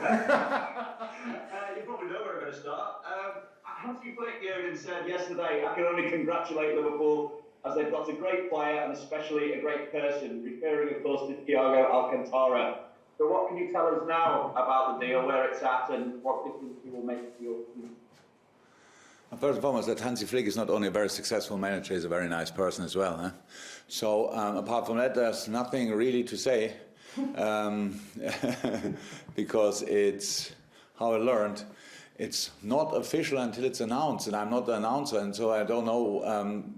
You probably know where I'm going to start. Hansi Flick, Jürgen, said yesterday, I can only congratulate Liverpool as they've got a great player and especially a great person, referring, of course, to Thiago Alcantara. So what can you tell us now about the deal, where it's at, and what difference it will make to your team? First and foremost, that Hansi Flick is not only a very successful manager, he's a very nice person as well. Huh? So apart from that, there's nothing really to say, because it's how I learned. It's not official until it's announced, and I'm not the announcer, and so I don't know.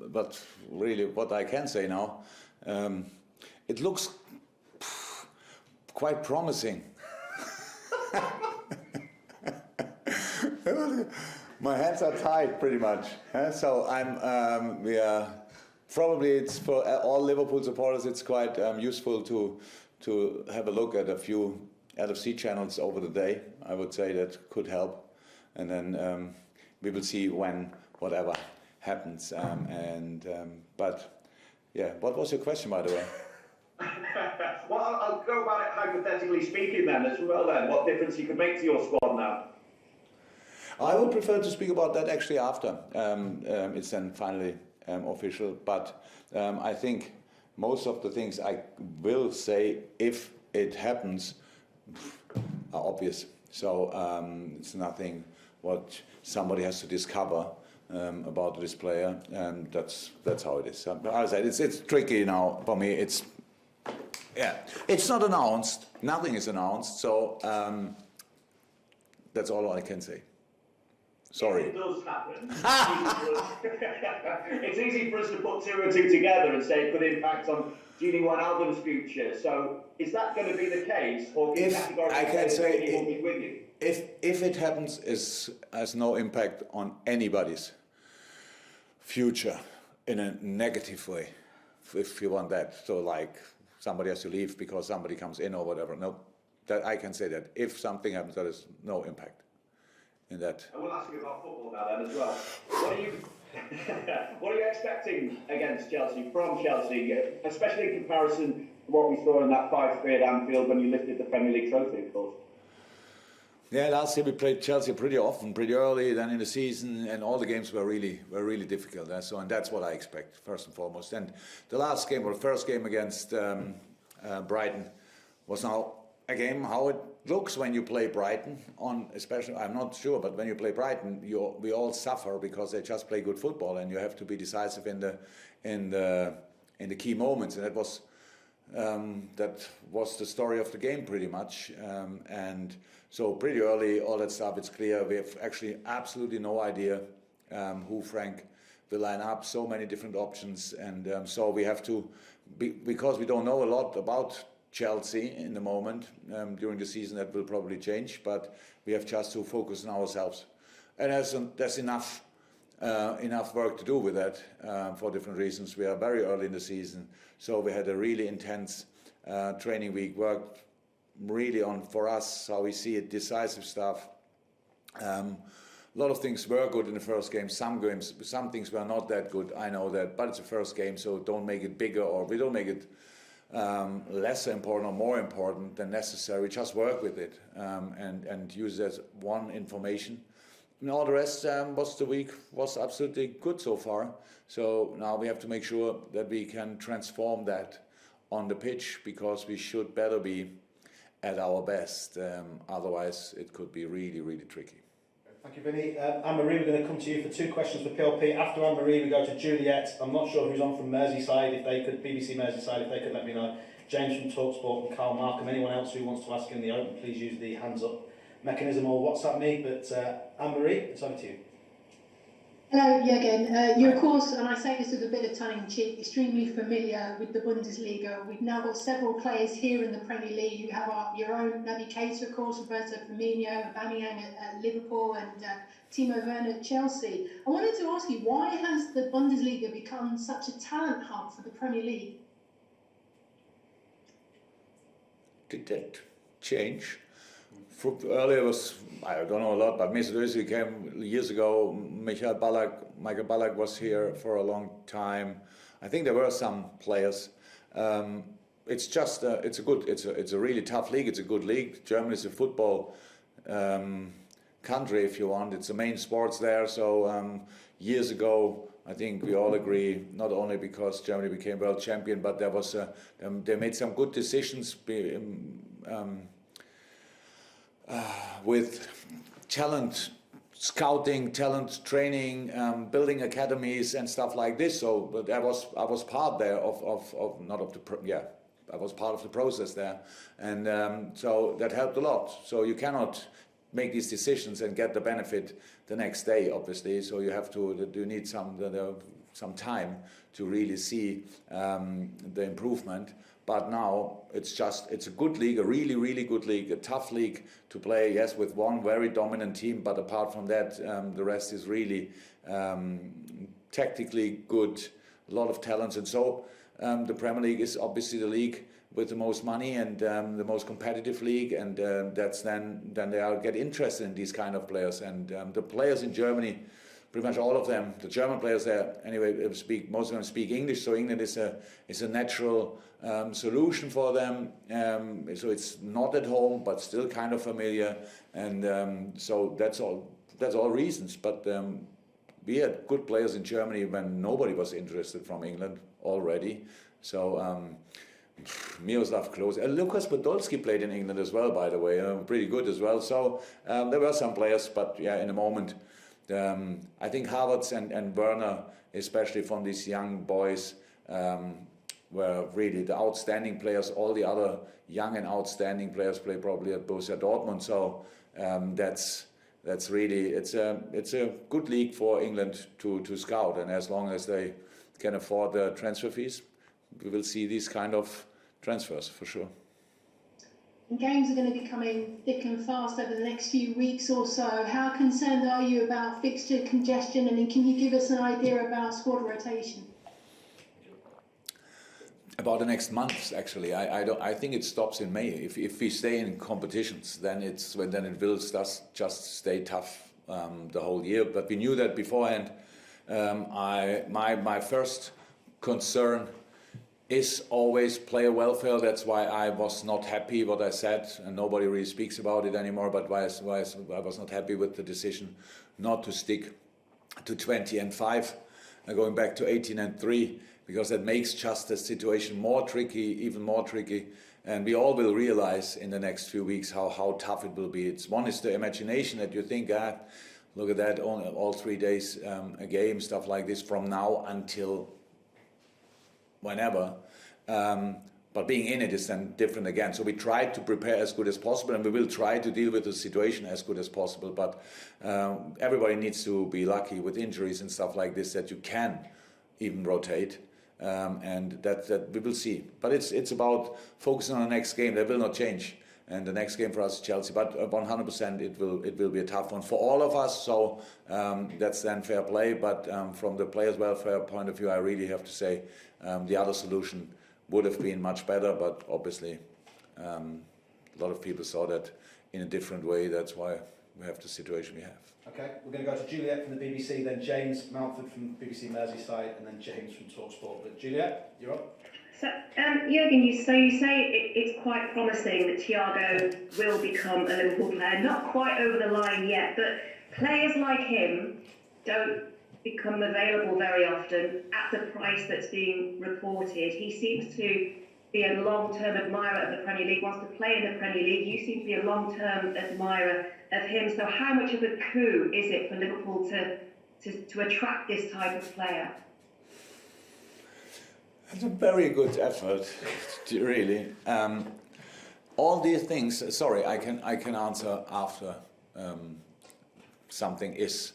But really, what I can say now, it looks quite promising. My hands are tied, pretty much. So I'm. We are probably, it's for all Liverpool supporters. It's quite useful to have a look at a few LFC channels over the day. I would say that could help. And then we will see when whatever happens. But yeah, what was your question, by the way? Well, I'll go about it hypothetically speaking then as well. Then, what difference you could make to your squad now? I would prefer to speak about that actually after it's then finally official. But I think most of the things I will say, if it happens, are obvious. So it's nothing what somebody has to discover about this player, and that's how it is. As I said, it's tricky now for me. It's not announced. Nothing is announced. So that's all I can say. Sorry. If it does happen, it's easy for us to put two and two together and say it could impact on Gini Wijnaldum's future. So is that going to be the case, or can I can say he will be with you? If it happens, it has no impact on anybody's future in a negative way, if you want that. So like somebody has to leave because somebody comes in or whatever. No, that I can say that if something happens, there is no impact in that. I will ask you about football now then as well. What are you expecting against Chelsea, from Chelsea, especially in comparison to what we saw in that 5-3 at Anfield when you lifted the Premier League trophy, of course? Yeah, last year we played Chelsea pretty often, pretty early, then in the season, and all the games were really difficult. So, and that's what I expect first and foremost. And the last game, or the first game against Brighton, was now a game how it looks when you play Brighton. Especially, I'm not sure, but when you play Brighton, we all suffer because they just play good football, and you have to be decisive in the key moments. And that was the story of the game pretty much. And so pretty early, all that stuff, it's clear. We have actually absolutely no idea who Frank will line up. So many different options, and so we have to, because we don't know a lot about Chelsea in the moment. During the season, that will probably change, but we have just to focus on ourselves, and there's enough work to do with that for different reasons. We are very early in the season, so we had a really intense training week. Worked really on, for us, how we see it, decisive stuff. A lot of things were good in the first game. Some things were not that good. I know that, but it's the first game, so don't make it bigger, or we don't make it less important or more important than necessary. Just work with it and use it as one information. And all the rest the week was absolutely good so far. So now we have to make sure that we can transform that on the pitch, because we should better be at our best. Otherwise, it could be really tricky. Thank you, Vinny. Anne-Marie, we're going to come to you for two questions for PLP. After Anne-Marie, we go to Juliet. I'm not sure who's on from Merseyside. If they could, BBC Merseyside, if they could let me know. James from TalkSport and Carl Markham. Anyone else who wants to ask in the open, please use the hands up mechanism or WhatsApp me. But Anne-Marie, it's over to you. Hello, Jürgen. You, of course, and I say this with a bit of tongue-in-cheek, extremely familiar with the Bundesliga. We've now got several players here in the Premier League. You have your own Naby Keita, of course, Roberto Firmino, Aubameyang at Liverpool, and Timo Werner at Chelsea. I wanted to ask you, why has the Bundesliga become such a talent hub for the Premier League? Did that change? Earlier was, I don't know a lot, but Mesut Özil came years ago. Michael Ballack was here for a long time. I think there were some players. It's just it's a really tough league. It's a good league. Germany is a football country, if you want. It's the main sports there. So years ago, I think we all agree, not only because Germany became world champion, but there was they made some good decisions with talent scouting, talent training, building academies and stuff like this. So, but I was part there I was part of the process there, and so that helped a lot. So you cannot make these decisions and get the benefit the next day, obviously. So you need some time to really see the improvement. But now it's a good league, a really, really good league, a tough league to play, yes, with one very dominant team. But apart from that, the rest is really tactically good, a lot of talents. And so the Premier League is obviously the league with the most money and the most competitive league. And that's then they get interested in these kind of players. And the players in Germany, pretty much all of them, the German players there, anyway, most of them speak English, so England is a natural solution for them. So it's not at home, but still kind of familiar, and so that's all reasons. But we had good players in Germany when nobody was interested from England already. So Miroslav Klose, Lukas Podolski played in England as well, by the way, pretty good as well. So there were some players, but yeah, in a moment. I think Havertz and Werner, especially from these young boys, were really the outstanding players. All the other young and outstanding players play probably at Borussia Dortmund. So that's really it's a good league for England to scout. And as long as they can afford the transfer fees, we will see these kind of transfers for sure. Games are going to be coming thick and fast over the next few weeks or so. How concerned are you about fixture congestion, and can you give us an idea about squad rotation? About the next months, actually, I think it stops in May. If we stay in competitions, then it will just stay tough the whole year. But we knew that beforehand. My first concern is always player welfare. That's why I was not happy what I said, and nobody really speaks about it anymore, but why I was not happy with the decision not to stick to 20 and 5, going back to 18 and 3, because that makes just the situation more tricky, even more tricky. And we all will realize in the next few weeks how tough it will be. One is the imagination that you think, look at that, all 3 days a game, stuff like this, from now until whenever, but being in it is then different again. So we try to prepare as good as possible, and we will try to deal with the situation as good as possible. But everybody needs to be lucky with injuries and stuff like this that you can even rotate, and that we will see. But it's about focusing on the next game. That will not change. And the next game for us is Chelsea, but 100% it will be a tough one for all of us. So that's then fair play. But from the players' welfare point of view, I really have to say the other solution would have been much better. But obviously, a lot of people saw that in a different way. That's why we have the situation we have. Okay, we're going to go to Juliet from the BBC, then James Mountford from BBC Merseyside, and then James from TalkSport. But Juliet, you're up. So, Jürgen, you say it's quite promising that Thiago will become a Liverpool player. Not quite over the line yet, but players like him don't become available very often at the price that's being reported. He seems to be a long-term admirer of the Premier League, wants to play in the Premier League. You seem to be a long-term admirer of him. So how much of a coup is it for Liverpool to attract this type of player? It's a very good effort, really. All these things. Sorry, I can answer after something is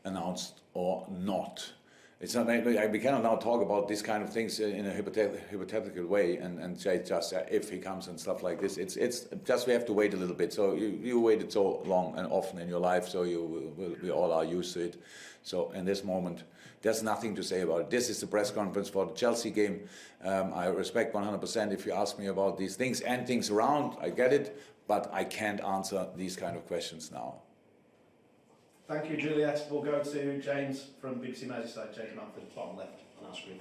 announced or not. It's not. We cannot now talk about these kind of things in a hypothetical way and say just if he comes and stuff like this. It's just we have to wait a little bit. So you waited so long and often in your life, so we all are used to it. So in this moment, there's nothing to say about it. This is the press conference for the Chelsea game. I respect 100% if you ask me about these things and things around. I get it, but I can't answer these kind of questions now. Thank you, Juliet. We'll go to James from BBC Merseyside. James Mountford, bottom left on our screen.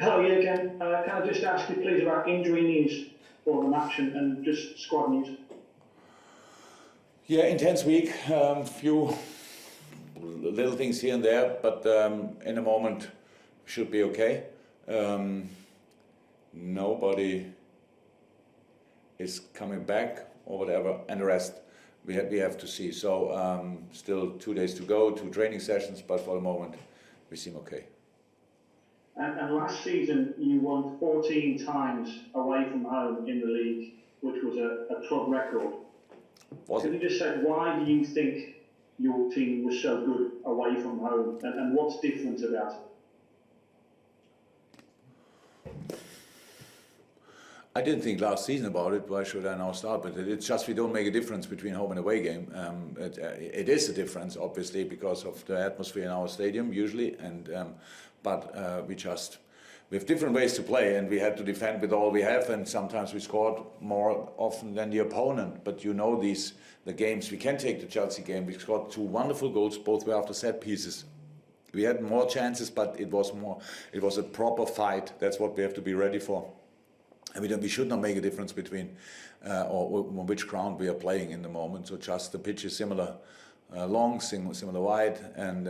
Hello, Jürgen. Can I just ask you, please, about injury news for the match and just squad news? Yeah, intense week. Few little things here and there, but in a moment should be okay. Nobody is coming back or whatever, and the rest we have to see. So still 2 days to go, 2 training sessions, but for the moment we seem okay. And last season you won 14 times away from home in the league, which was a club record. Can you just say, why do you think your team was so good away from home, and what's different about it? I didn't think last season about it. Why should I now start? But it's just we don't make a difference between home and away game. It is a difference, obviously, because of the atmosphere in our stadium usually, and but we have different ways to play, and we had to defend with all we have, and sometimes we scored more often than the opponent. But you know the games. We can take the Chelsea game. We scored 2 wonderful goals, both were after set pieces. We had more chances, but it was a proper fight. That's what we have to be ready for. And we should not make a difference between or which ground we are playing in the moment. So just the pitch is similar long, similar wide, and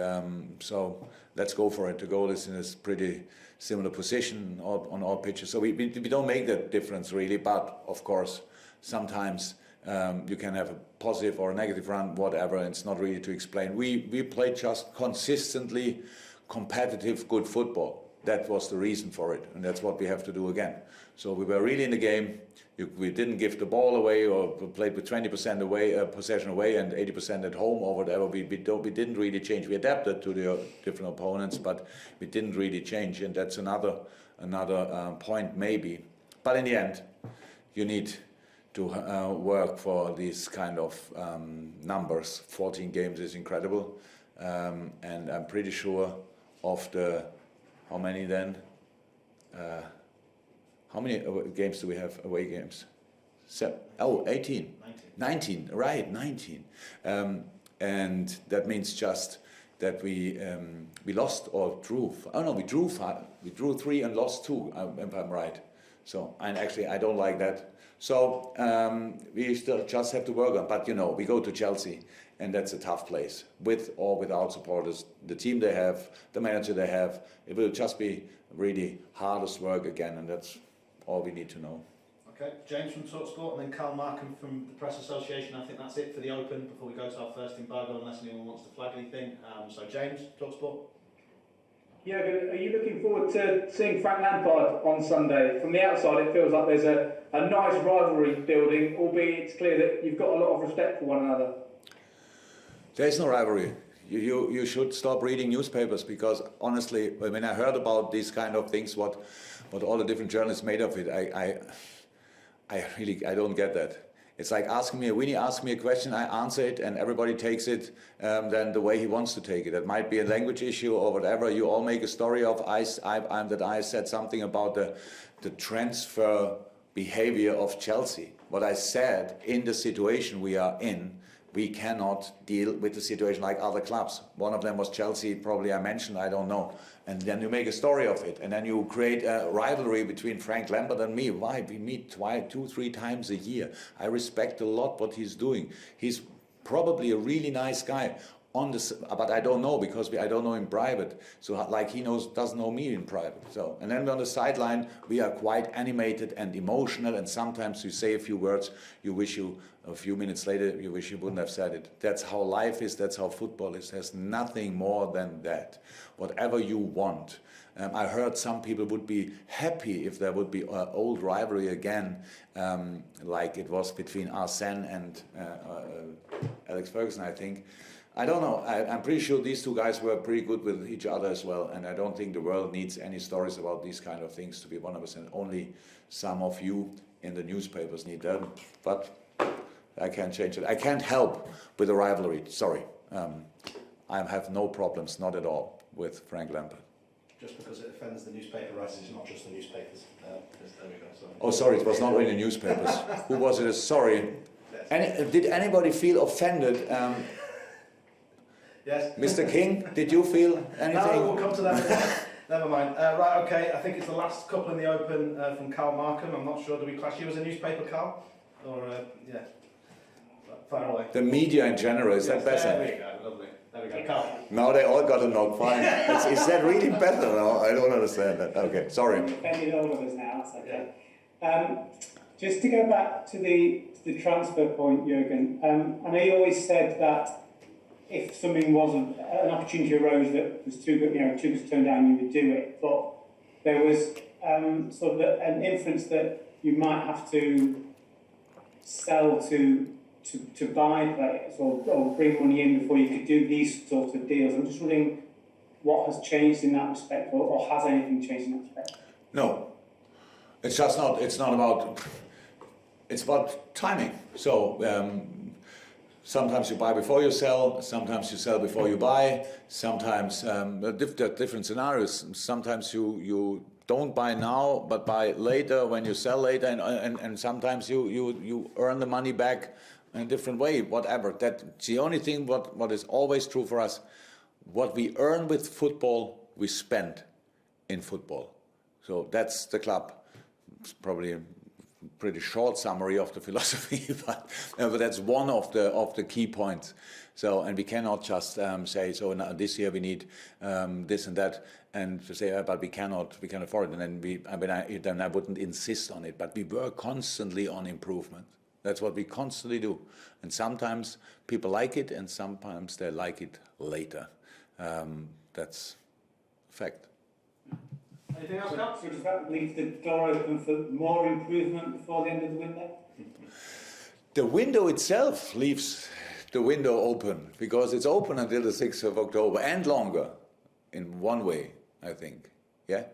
so let's go for it. The goal is in a pretty similar position on all pitches. So we don't make that difference really, but of course sometimes you can have a positive or a negative run, whatever, and it's not really to explain. We played just consistently competitive, good football. That was the reason for it, and that's what we have to do again. So we were really in the game. We didn't give the ball away, or played with 20% away, possession away and 80% at home or whatever. We didn't really change. We adapted to the different opponents, but we didn't really change, and that's another point maybe. But in the end, you need to work for these kind of numbers. 14 games is incredible, and I'm pretty sure of the how many then? How many games do we have, away games? 18. 19, right, 19. And that means just that we lost or drew. Oh no, we drew 5. We drew 3 and lost 2, if I'm right. So, and actually I don't like that. So we still just have to work on. But you know, we go to Chelsea, and that's a tough place, with or without supporters. The team they have, the manager they have, it will just be really hardest work again, and that's all we need to know. Okay, James from TalkSport, and then Carl Markham from the Press Association. I think that's it for the Open before we go to our first embargo, unless anyone wants to flag anything. So James, TalkSport. Jürgen, are you looking forward to seeing Frank Lampard on Sunday? From the outside, it feels like there's a nice rivalry building, albeit it's clear that you've got a lot of respect for one another. There's no rivalry. You should stop reading newspapers, because honestly, when I heard about these kind of things, what all the different journalists made of it, I really don't get that. It's like Winnie asks me a question, I answer it, and everybody takes it then the way he wants to take it. It might be a language issue or whatever. You all make a story of I said something about the transfer behavior of Chelsea. What I said, in the situation we are in, we cannot deal with the situation like other clubs. One of them was Chelsea, probably I mentioned, I don't know. And then you make a story of it, and then you create a rivalry between Frank Lampard and me. Why? We meet 2-3 times a year. I respect a lot what he's doing. He's probably a really nice guy. But I don't know, because I don't know him private. So like he doesn't know me in private. So, and then on the sideline, we are quite animated and emotional, and sometimes you say a few words, a few minutes later, you wish you wouldn't have said it. That's how life is, that's how football is. There's nothing more than that. Whatever you want. I heard some people would be happy if there would be an old rivalry again, like it was between Arsene and Alex Ferguson, I think. I don't know. I'm pretty sure these two guys were pretty good with each other as well, and I don't think the world needs any stories about these kind of things to be 100%. Only some of you in the newspapers need that, but I can't change it. I can't help with the rivalry, sorry. I have no problems, not at all, with Frank Lampard. Just because it offends the newspaper writers, it's not just the newspapers. There we go. Sorry. Oh, sorry, it was not really the newspapers. Who was it? Sorry. Did anybody feel offended? Yes. Mr. King, did you feel anything? No, we'll come to that. Never mind. Right, okay, I think it's the last couple in the Open from Carl Markham. I'm not sure, do we class you as a newspaper, Carl? Or, yeah. Far away. The media in general, is that better? There we go, lovely. There we go. Carl. No, they all got a knock, fine. Is that really better? No, I don't understand that. Okay, sorry. Offended all of us now, that's okay. Just to go back to the transfer point, Jürgen, I know you always said that if something wasn't, an opportunity arose that was too good, too good to turn down, you would do it. But there was sort of an inference that you might have to sell to buy players or bring money in before you could do these sorts of deals. I'm just wondering what has changed in that respect, or has anything changed in that respect? No, it's just not. It's not about. It's about timing. So sometimes you buy before you sell. Sometimes you sell before you buy. Sometimes different scenarios. Sometimes you don't buy now, but buy later when you sell later, and sometimes you earn the money back in a different way. Whatever. That's the only thing. What is always true for us. What we earn with football, we spend in football. So that's the club. It's probably a pretty short summary of the philosophy, but that's one of the key points. So, and we cannot just say, so now this year we need this and that, and to say, but we can't afford it. And then I wouldn't insist on it. But we work constantly on improvement. That's what we constantly do. And sometimes people like it, and sometimes they like it later. That's a fact. Anything else, Scott? So does that leave the door open for more improvement before the end of the window? The window itself leaves the window open, because it's open until the 6th of October and longer, in one way, I think. Yeah.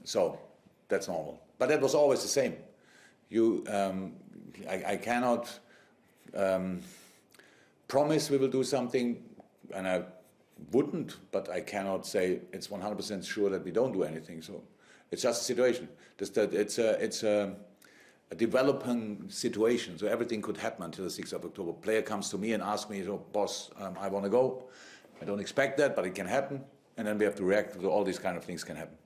So that's normal. But that was always the same. I cannot promise we will do something, and I wouldn't, but I cannot say it's 100% sure that we don't do anything. So it's just a situation. It's a developing situation. So everything could happen until the 6th of October. Player comes to me and asks me, so, boss, I want to go. I don't expect that, but it can happen. And then we have to react. So all these kind of things can happen.